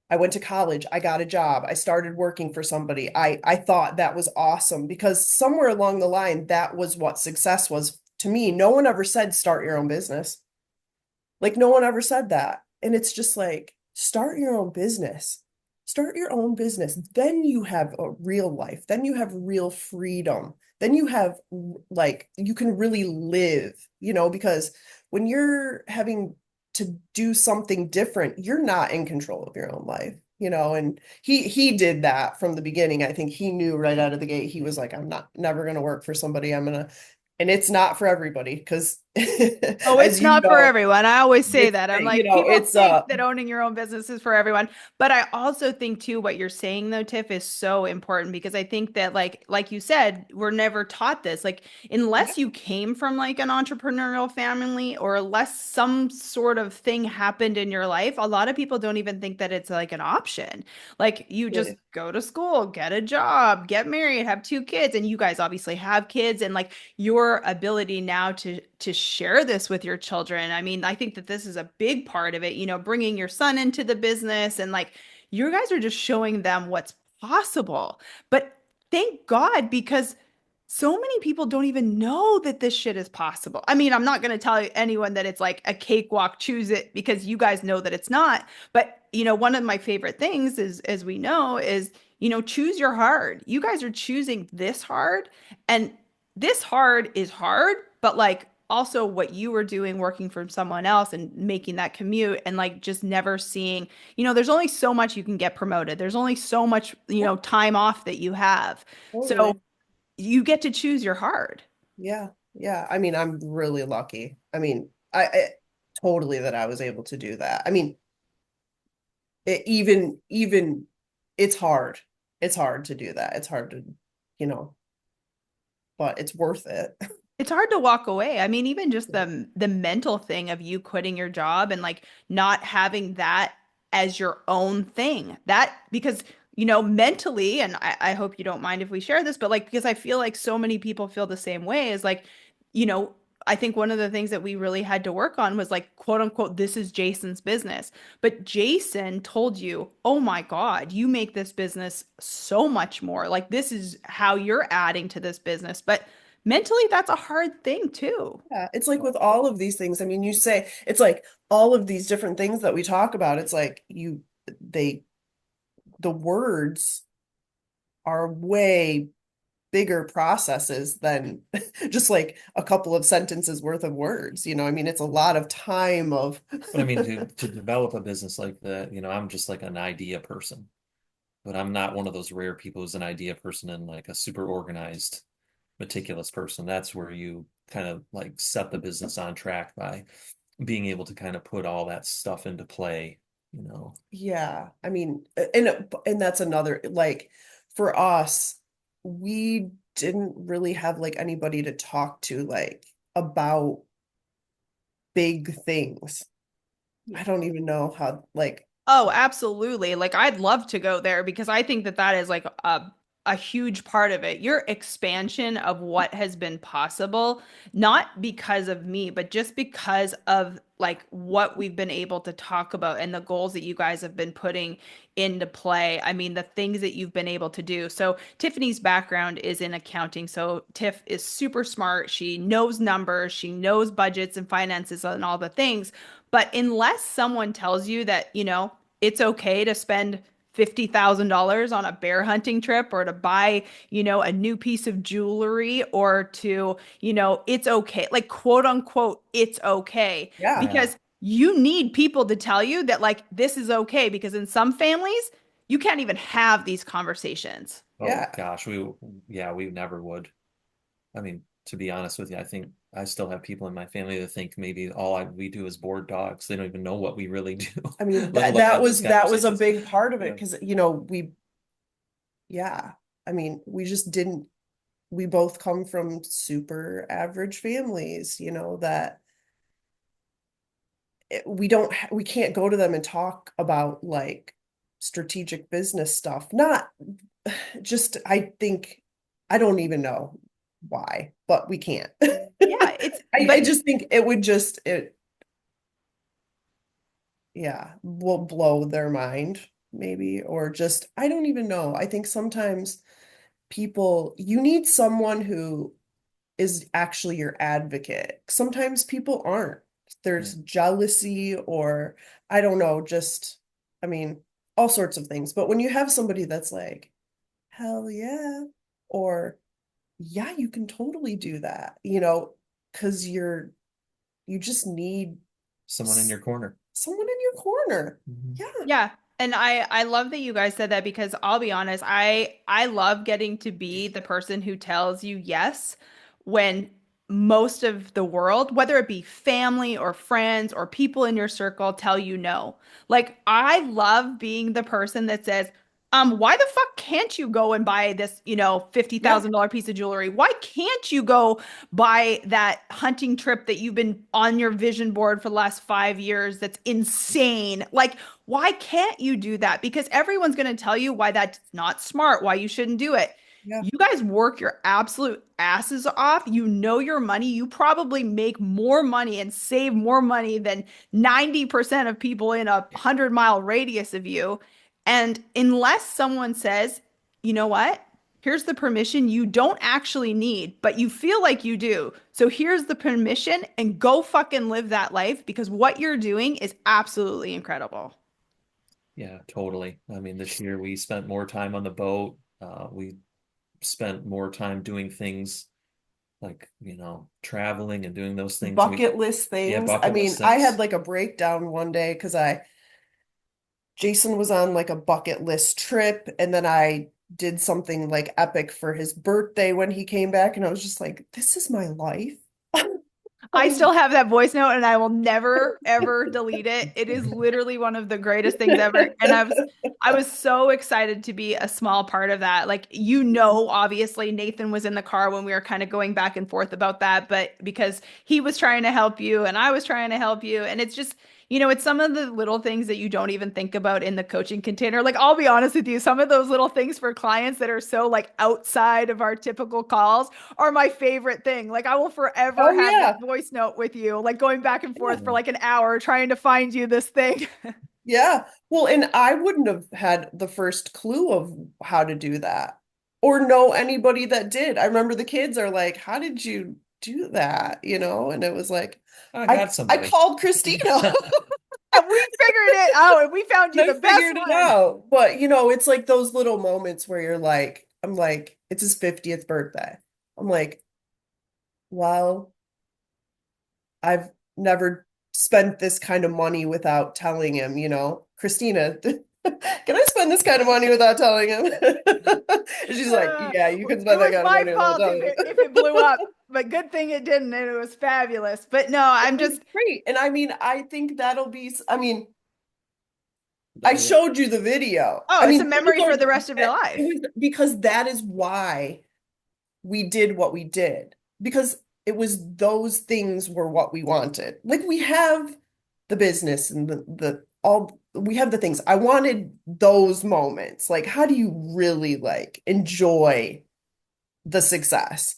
[SPEAKER 3] I went to college, I got a job, I started working for somebody. I thought that was awesome because somewhere along the line, that was what success was to me. No one ever said start your own business. Like no one ever said that. And it's just like, start your own business. Start your own business. Then you have a real life. Then you have real freedom. Then you have like, you can really live, because when you're having to do something different, you're not in control of your own life, and he did that from the beginning. I think he knew right out of the gate. He was like, I'm not never going to work for somebody. And it's not for everybody because
[SPEAKER 2] Oh, it's
[SPEAKER 3] as you
[SPEAKER 2] not for
[SPEAKER 3] know,
[SPEAKER 2] everyone. I always say
[SPEAKER 3] it's
[SPEAKER 2] that. I'm like, people
[SPEAKER 3] it's
[SPEAKER 2] think that owning your own business is for everyone. But I also think too, what you're saying though, Tiff, is so important because I think that like you said, we're never taught this. Like,
[SPEAKER 3] yeah,
[SPEAKER 2] unless you came from like an entrepreneurial family or unless some sort of thing happened in your life, a lot of people don't even think that it's like an option. Like you just
[SPEAKER 3] really.
[SPEAKER 2] go to school, get a job, get married, have two kids, and you guys obviously have kids, and like your ability now to share this with your children. I mean, I think that this is a big part of it, bringing your son into the business and like you guys are just showing them what's possible. But thank God because so many people don't even know that this shit is possible. I mean, I'm not going to tell anyone that it's like a cakewalk, choose it because you guys know that it's not. But, one of my favorite things is, as we know, is, choose your hard. You guys are choosing this hard. And this hard is hard, but like also what you were doing working for someone else and making that commute and like just never seeing, there's only so much you can get promoted. There's only so much,
[SPEAKER 3] Yeah,
[SPEAKER 2] time off that you have. So
[SPEAKER 3] totally.
[SPEAKER 2] you get to choose your hard.
[SPEAKER 3] Yeah, yeah. I mean, I'm really lucky. I mean, I totally that I was able to do that. I mean, even it's hard. It's hard to do that. It's hard to, you know, but it's worth it.
[SPEAKER 2] It's hard to walk away. I mean, even just the mental thing of you quitting your job and like not having that as your own thing. That because mentally, and I hope you don't mind if we share this, but like because I feel like so many people feel the same way is like, you know, I think one of the things that we really had to work on was like quote unquote, this is Jason's business. But Jason told you, oh my God, you make this business so much more. Like this is how you're adding to this business. But mentally, that's a hard thing too.
[SPEAKER 3] Yeah, it's like with all of these things. I mean, you say it's like all of these different things that we talk about. It's like they, the words are way bigger processes than just like a couple of sentences worth of words. I mean, it's a lot of time of,
[SPEAKER 1] But I mean, to develop a business like that, I'm just like an idea person, but I'm not one of those rare people who's an idea person and like a super organized, meticulous person. That's where you kind of like set the business on track by being able to kind of put all that stuff into play.
[SPEAKER 3] yeah. I mean, and that's another like for us, we didn't really have like anybody to talk to like about big things. I don't even know how like
[SPEAKER 2] Oh, absolutely. Like I'd love to go there because I think that that is like a huge part of it. Your expansion of what has been possible, not because of me, but just because of like what we've been able to talk about and the goals that you guys have been putting into play. I mean, the things that you've been able to do. So Tiffany's background is in accounting. So Tiff is super smart. She knows numbers, she knows budgets and finances and all the things. But unless someone tells you that, it's okay to spend $50,000 on a bear hunting trip or to buy, a new piece of jewelry or to, it's okay, like quote unquote, it's okay.
[SPEAKER 3] yeah.
[SPEAKER 1] Yeah.
[SPEAKER 2] Because you need people to tell you that, like, this is okay. Because in some families, you can't even have these conversations.
[SPEAKER 1] Oh
[SPEAKER 3] Yeah.
[SPEAKER 1] gosh, yeah, we never would. I mean, to be honest with you, I think I still have people in my family that think maybe we do is board dogs. They don't even know what we really do,
[SPEAKER 3] I mean,
[SPEAKER 1] let
[SPEAKER 3] that
[SPEAKER 1] alone
[SPEAKER 3] that
[SPEAKER 1] have those
[SPEAKER 3] was that was a
[SPEAKER 1] conversations.
[SPEAKER 3] big part of it
[SPEAKER 1] Yeah.
[SPEAKER 3] because, yeah, I mean, we just didn't, we both come from super average families, that we can't go to them and talk about like strategic business stuff. Not just, I think, I don't even know why, but we can't.
[SPEAKER 2] Yeah, it's
[SPEAKER 3] I
[SPEAKER 2] but
[SPEAKER 3] just think it would just, yeah, will blow their mind maybe, or just, I don't even know. I think sometimes you need someone who is actually your advocate. Sometimes people aren't.
[SPEAKER 1] Yeah.
[SPEAKER 3] There's jealousy or I don't know, just, I mean, all sorts of things. But when you have somebody that's like, hell yeah, or yeah, you can totally do that, because you just need
[SPEAKER 1] Someone in your corner.
[SPEAKER 3] someone in your corner.
[SPEAKER 1] Mhm.
[SPEAKER 3] Yeah,
[SPEAKER 2] yeah, and I love that you guys said that because I'll be honest, I love getting to be the person who tells you yes when most of the world, whether it be family or friends or people in your circle, tell you no. Like I love being the person that says, why the fuck can't you go and buy this,
[SPEAKER 3] yeah,
[SPEAKER 2] $50,000 piece of jewelry? Why can't you go buy that hunting trip that you've been on your vision board for the last 5 years? That's insane. Like, why can't you do that? Because everyone's going to tell you why that's not smart, why you shouldn't do it.
[SPEAKER 3] yeah,
[SPEAKER 2] You guys work your absolute asses off. You know your money. You probably make more money and save more money than 90% of people in a 100-mile radius of you. And unless someone says, you know what? Here's the permission you don't actually need, but you feel like you do. So here's the permission and go fucking live that life because what you're doing is absolutely incredible.
[SPEAKER 1] Yeah, totally. I mean, this year we spent more time on the boat. We spent more time doing things like, traveling and doing those things.
[SPEAKER 3] bucket list
[SPEAKER 1] Yeah,
[SPEAKER 3] things. I
[SPEAKER 1] bucket
[SPEAKER 3] mean,
[SPEAKER 1] list
[SPEAKER 3] I had
[SPEAKER 1] things.
[SPEAKER 3] like a breakdown one day because Jason was on like a bucket list trip, and then I did something like epic for his birthday when he came back, and I was just like, this is my life. I
[SPEAKER 2] I
[SPEAKER 3] was,
[SPEAKER 2] still have that voice note and I will never ever delete it. It is literally one of the greatest things ever. And I was so excited to be a small part of that. Like obviously Nathan was in the car when we were kind of going back and forth about that, but because he was trying to help you and I was trying to help you and it's just it's some of the little things that you don't even think about in the coaching container. Like, I'll be honest with you, some of those little things for clients that are so like outside of our typical calls are my favorite thing. Like, I will forever
[SPEAKER 3] oh
[SPEAKER 2] have that
[SPEAKER 3] yeah,
[SPEAKER 2] voice note with you, like going back and forth for
[SPEAKER 1] Yeah.
[SPEAKER 2] like an hour trying to find you this thing.
[SPEAKER 3] yeah. Well, and I wouldn't have had the first clue of how to do that or know anybody that did. I remember the kids are like, how did you do that? And it was like,
[SPEAKER 1] I
[SPEAKER 3] I
[SPEAKER 1] got
[SPEAKER 3] I
[SPEAKER 1] somebody.
[SPEAKER 3] called Christina.
[SPEAKER 2] And we figured it out and we found you
[SPEAKER 3] I
[SPEAKER 2] the best
[SPEAKER 3] figured it
[SPEAKER 2] one.
[SPEAKER 3] out. But it's like those little moments where I'm like, it's his 50th birthday. I'm like, well, I've never spent this kind of money without telling him. Christina, can I spend this kind of money without telling him? And she's like,
[SPEAKER 2] Uh,
[SPEAKER 3] yeah, you can
[SPEAKER 2] it
[SPEAKER 3] spend that
[SPEAKER 2] was
[SPEAKER 3] kind of
[SPEAKER 2] my
[SPEAKER 3] money without
[SPEAKER 2] fault
[SPEAKER 3] telling
[SPEAKER 2] if it
[SPEAKER 3] him.
[SPEAKER 2] blew up, but good thing it didn't, and it was fabulous. But no,
[SPEAKER 3] It
[SPEAKER 2] I'm
[SPEAKER 3] was
[SPEAKER 2] just
[SPEAKER 3] great. And I mean, I think I mean, I
[SPEAKER 1] Oh, yeah.
[SPEAKER 3] showed you the video.
[SPEAKER 2] oh,
[SPEAKER 3] I
[SPEAKER 2] it's a
[SPEAKER 3] mean,
[SPEAKER 2] memory for the rest of your
[SPEAKER 3] it
[SPEAKER 2] life.
[SPEAKER 3] was because that is why we did what we did because it was those things were what we wanted. Like we have the business and the all we have the things. I wanted those moments. Like how do you really like enjoy the success?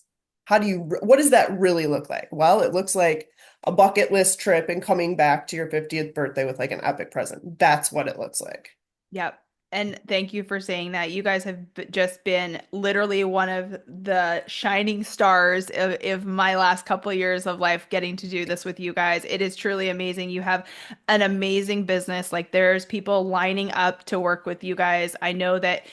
[SPEAKER 3] What does that really look like? Well, it looks like a bucket list trip and coming back to your 50th birthday with like an epic present. That's what it looks like.
[SPEAKER 2] Yep. And thank you for saying that. You guys have just been literally one of the shining stars of my last couple of years of life getting to do this with you guys. It is truly amazing. You have an amazing business. Like there's people lining up to work with you guys. I know that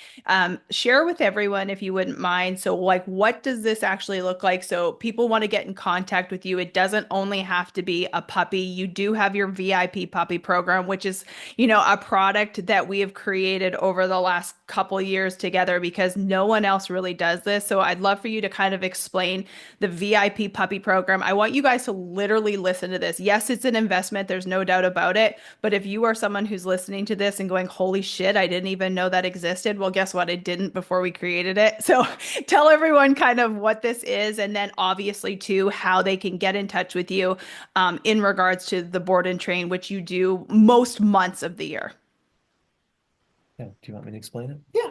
[SPEAKER 2] share with everyone if you wouldn't mind. So like what does this actually look like? So people want to get in contact with you. It doesn't only have to be a puppy. You do have your VIP puppy program, which is a product that we have created created over the last couple years together because no one else really does this. So I'd love for you to kind of explain the VIP puppy program. I want you guys to literally listen to this. Yes, it's an investment, there's no doubt about it. But if you are someone who's listening to this and going, holy shit, I didn't even know that existed. Well, guess what? I didn't before we created it. So tell everyone kind of what this is, and then obviously, too, how they can get in touch with you in regards to the board and train, which you do most months of the year.
[SPEAKER 1] Yeah. Do you want me to explain it?
[SPEAKER 3] Yeah.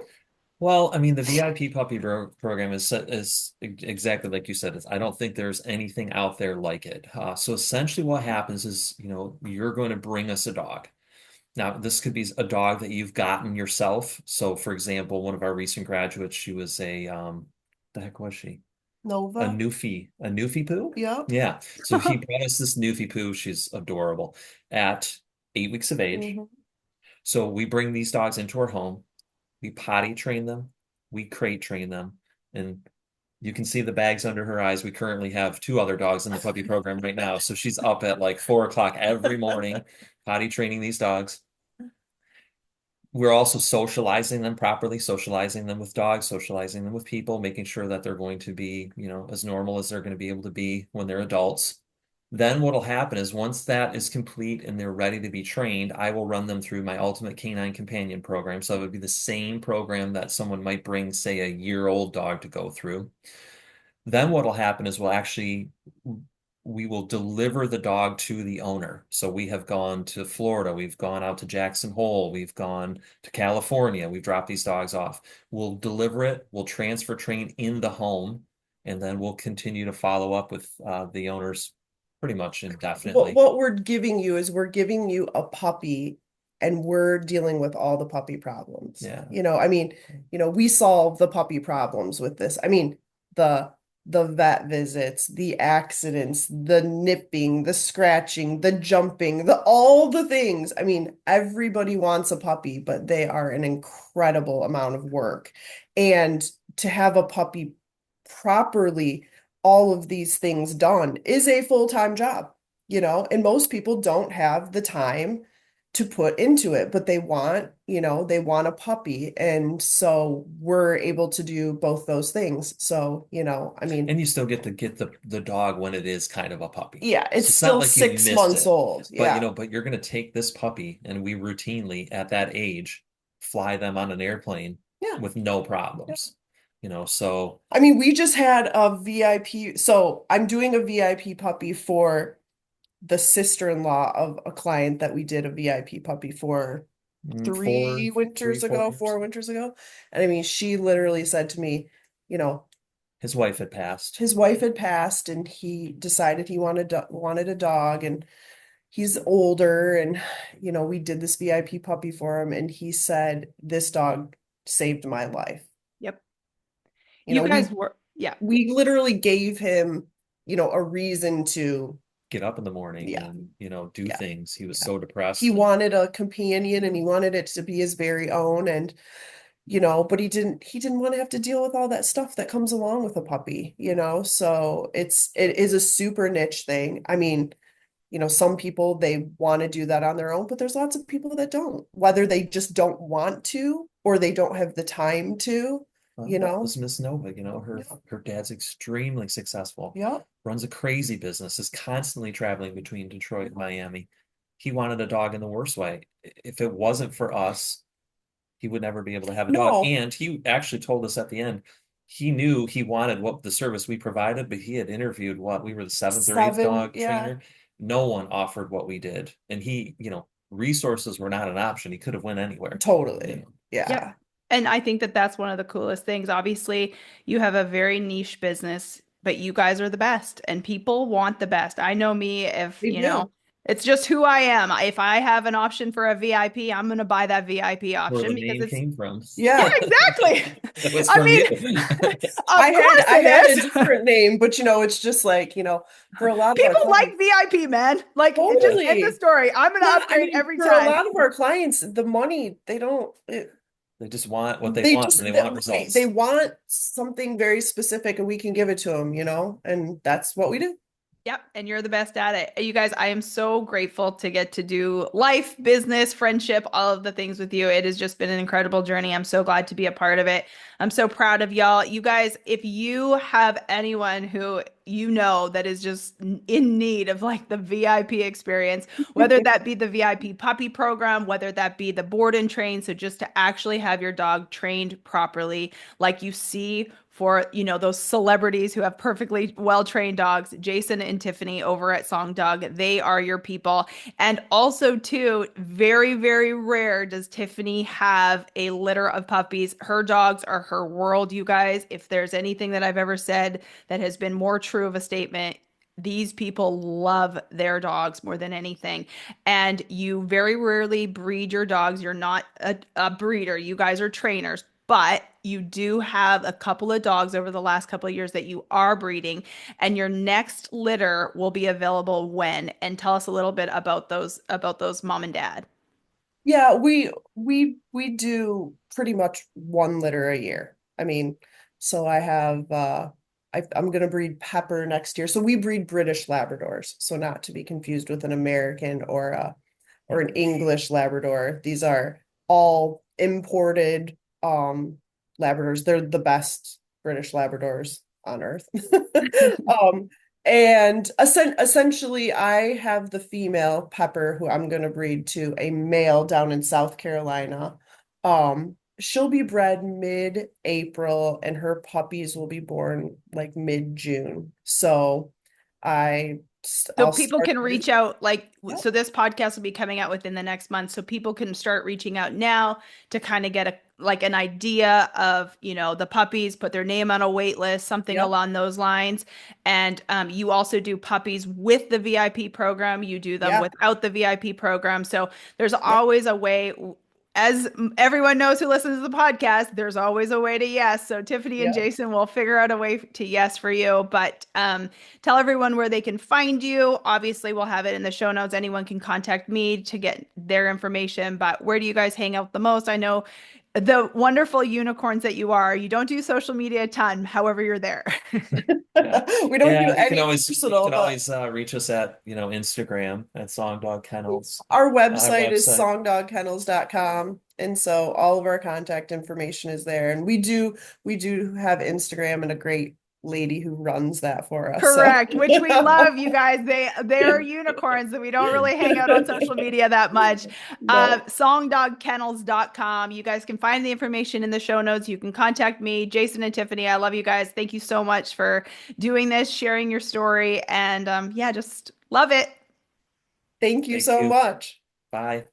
[SPEAKER 1] Well, I mean, the VIP puppy program is exactly like you said. I don't think there's anything out there like it. So essentially, what happens is, you're going to bring us a dog. Now, this could be a dog that you've gotten yourself. So, for example, one of our recent graduates, she was the heck was she?
[SPEAKER 3] Nova.
[SPEAKER 1] A Newfie poo?
[SPEAKER 3] Yep.
[SPEAKER 1] Yeah. So he brought us this Newfie poo. She's adorable at 8 weeks of age.
[SPEAKER 3] Mhm.
[SPEAKER 1] So we bring these dogs into our home. We potty train them, we crate train them, and you can see the bags under her eyes. We currently have two other dogs in the puppy program right now. So she's up at like 4 o'clock every morning, potty training these dogs. We're also socializing them properly, socializing them with dogs, socializing them with people, making sure that they're going to be, as normal as they're going to be able to be when they're adults. Then what'll happen is once that is complete and they're ready to be trained, I will run them through my Ultimate Canine Companion program. So it would be the same program that someone might bring, say, a year-old dog to go through. Then what'll happen is we will deliver the dog to the owner. So we have gone to Florida, we've gone out to Jackson Hole, we've gone to California, we've dropped these dogs off. We'll deliver it, we'll transfer train in the home, and then we'll continue to follow up with the owners pretty much
[SPEAKER 3] What
[SPEAKER 1] indefinitely.
[SPEAKER 3] what we're giving you is we're giving you a puppy and we're dealing with all the puppy problems.
[SPEAKER 1] Yeah.
[SPEAKER 3] I mean, we solve the puppy problems with this. I mean, the the vet visits, the accidents, the nipping, the scratching, the jumping, the all the things. I mean, everybody wants a puppy, but they are an incredible amount of work. And to have a puppy properly, all of these things done is a full-time job, and most people don't have the time to put into it, but they want a puppy. And so we're able to do both those things. So, I mean,
[SPEAKER 1] And you still get to get the dog when it is kind of a puppy.
[SPEAKER 3] yeah,
[SPEAKER 1] So
[SPEAKER 3] it's
[SPEAKER 1] it's not
[SPEAKER 3] still
[SPEAKER 1] like you
[SPEAKER 3] six
[SPEAKER 1] missed
[SPEAKER 3] months
[SPEAKER 1] it.
[SPEAKER 3] old.
[SPEAKER 1] But
[SPEAKER 3] Yeah.
[SPEAKER 1] but you're gonna take this puppy and we routinely at that age fly them on an airplane
[SPEAKER 3] Yeah.
[SPEAKER 1] with no
[SPEAKER 3] Yeah.
[SPEAKER 1] problems. So
[SPEAKER 3] I mean, we just had a VIP. So I'm doing a VIP puppy for the sister-in-law of a client that we did a VIP puppy for
[SPEAKER 1] four,
[SPEAKER 3] three
[SPEAKER 1] three,
[SPEAKER 3] winters
[SPEAKER 1] four
[SPEAKER 3] ago,
[SPEAKER 1] years.
[SPEAKER 3] 4 winters ago. And I mean, she literally said to me, you know,
[SPEAKER 1] His wife had passed.
[SPEAKER 3] his wife had passed and he decided he wanted a dog, and he's older, and we did this VIP puppy for him, and he said this dog saved my life.
[SPEAKER 2] Yep.
[SPEAKER 3] You
[SPEAKER 2] You
[SPEAKER 3] know,
[SPEAKER 2] guys
[SPEAKER 3] we
[SPEAKER 2] were, yeah.
[SPEAKER 3] we literally gave him, a reason to,
[SPEAKER 1] Get up in the morning
[SPEAKER 3] yeah,
[SPEAKER 1] and do
[SPEAKER 3] yeah,
[SPEAKER 1] things. He was
[SPEAKER 3] yeah.
[SPEAKER 1] so
[SPEAKER 3] He
[SPEAKER 1] depressed.
[SPEAKER 3] wanted a companion and he wanted it to be his very own, and but he didn't want to have to deal with all that stuff that comes along with a puppy. So it is a super niche thing. I mean, some people, they want to do that on their own, but there's lots of people that don't, whether they just don't want to or they don't have the time to,
[SPEAKER 1] Well,
[SPEAKER 3] you
[SPEAKER 1] that
[SPEAKER 3] know.
[SPEAKER 1] was Miss Nova. Her
[SPEAKER 3] Yeah.
[SPEAKER 1] her dad's extremely successful,
[SPEAKER 3] Yeah.
[SPEAKER 1] runs a crazy business, is constantly traveling between Detroit and Miami. He wanted a dog in the worst way. If it wasn't for us, he would never be able to have a dog.
[SPEAKER 3] No,
[SPEAKER 1] And he actually told us at the end, he knew he wanted what the service we provided, but he had interviewed what we were the seventh or eighth
[SPEAKER 3] seven,
[SPEAKER 1] dog
[SPEAKER 3] yeah,
[SPEAKER 1] trainer. No one offered what we did. And resources were not an option. He could have went anywhere. You
[SPEAKER 3] totally.
[SPEAKER 1] know.
[SPEAKER 2] Yep.
[SPEAKER 3] Yeah.
[SPEAKER 2] And I think that that's one of the coolest things. Obviously, you have a very niche business, but you guys are the best and people want the best. I know me, if,
[SPEAKER 3] They do.
[SPEAKER 2] it's just who I am. If I have an option for a VIP, I'm going to buy that VIP
[SPEAKER 1] Where
[SPEAKER 2] option
[SPEAKER 1] the
[SPEAKER 2] because
[SPEAKER 1] name
[SPEAKER 2] it's,
[SPEAKER 1] came from.
[SPEAKER 2] yeah,
[SPEAKER 3] Yeah.
[SPEAKER 2] exactly.
[SPEAKER 1] That was
[SPEAKER 2] I
[SPEAKER 1] from you.
[SPEAKER 2] mean,
[SPEAKER 3] I
[SPEAKER 2] of
[SPEAKER 3] had
[SPEAKER 2] course
[SPEAKER 3] I had a
[SPEAKER 2] it is.
[SPEAKER 3] different name, but it's just like, for a lot of our
[SPEAKER 2] People like
[SPEAKER 3] clients,
[SPEAKER 2] VIP, man. Like, it just end the
[SPEAKER 3] totally.
[SPEAKER 2] story. I'm going to
[SPEAKER 3] Yeah, I
[SPEAKER 2] upgrade
[SPEAKER 3] mean,
[SPEAKER 2] every
[SPEAKER 3] for a
[SPEAKER 2] time.
[SPEAKER 3] lot of our clients, the money, they don't,
[SPEAKER 1] They just want what they
[SPEAKER 3] they
[SPEAKER 1] want
[SPEAKER 3] just,
[SPEAKER 1] and they want
[SPEAKER 3] right, they
[SPEAKER 1] results.
[SPEAKER 3] want something very specific and we can give it to them, and that's what we do.
[SPEAKER 2] Yep, and you're the best at it. You guys, I am so grateful to get to do life, business, friendship, all of the things with you. It has just been an incredible journey. I'm so glad to be a part of it. I'm so proud of y'all. You guys, if you have anyone who you know that is just in need of like the VIP experience, whether that be the VIP puppy program, whether that be the board and train, so just to actually have your dog trained properly, like you see for, those celebrities who have perfectly well-trained dogs, Jason and Tiffany over at Song Dog, they are your people. And also, too, very, very rare does Tiffany have a litter of puppies. Her dogs are her world, you guys. If there's anything that I've ever said that has been more true of a statement, these people love their dogs more than anything. And you very rarely breed your dogs. You're not a breeder. You guys are trainers, but you do have a couple of dogs over the last couple of years that you are breeding, and your next litter will be available when? And tell us a little bit about those mom and dad.
[SPEAKER 3] Yeah, we do pretty much one litter a year. I mean, so I have I'm gonna breed Pepper next year. So we breed British Labradors, so not to be confused with an American or an English Labrador. These are all imported Labradors. They're the best British Labradors on earth. Um, and essentially, I have the female Pepper who I'm going to breed to a male down in South Carolina. She'll be bred mid-April, and her puppies will be born like mid-June. So I
[SPEAKER 2] So
[SPEAKER 3] I'll
[SPEAKER 2] people
[SPEAKER 3] start
[SPEAKER 2] can
[SPEAKER 3] this.
[SPEAKER 2] reach out like
[SPEAKER 3] Yep,
[SPEAKER 2] so this podcast will be coming out within the next month, so people can start reaching out now to kind of get a like an idea of, the puppies, put their name on a wait list, something
[SPEAKER 3] yep,
[SPEAKER 2] along those lines. And you also do puppies with the VIP program, you do them
[SPEAKER 3] yep,
[SPEAKER 2] without the VIP program. So there's
[SPEAKER 3] yep,
[SPEAKER 2] always a way. As everyone knows who listens to the podcast, there's always a way to yes. So Tiffany and
[SPEAKER 3] yep.
[SPEAKER 2] Jason will figure out a way to yes for you. But tell everyone where they can find you. Obviously, we'll have it in the show notes. Anyone can contact me to get their information. But where do you guys hang out the most? I know the wonderful unicorns that you are, you don't do social media a ton. However, you're there.
[SPEAKER 1] Yeah.
[SPEAKER 3] We don't do
[SPEAKER 1] Yeah,
[SPEAKER 3] any
[SPEAKER 1] you
[SPEAKER 3] personal,
[SPEAKER 1] can
[SPEAKER 3] but
[SPEAKER 1] always reach us at, Instagram at Song Dog Kennels,
[SPEAKER 3] our
[SPEAKER 1] our
[SPEAKER 3] website is
[SPEAKER 1] website.
[SPEAKER 3] songdogkennels.com. And so all of our contact information is there. And we do have Instagram and a great lady who runs that for us. So
[SPEAKER 2] Correct, which we love, you guys. They are unicorns that we don't really hang out on social media that much.
[SPEAKER 3] no,
[SPEAKER 2] Songdogkennels.com. You guys can find the information in the show notes. You can contact me, Jason and Tiffany. I love you guys. Thank you so much for doing this, sharing your story, and yeah, just love it.
[SPEAKER 3] thank you
[SPEAKER 1] Thank
[SPEAKER 3] so
[SPEAKER 1] you.
[SPEAKER 3] much.
[SPEAKER 1] Bye.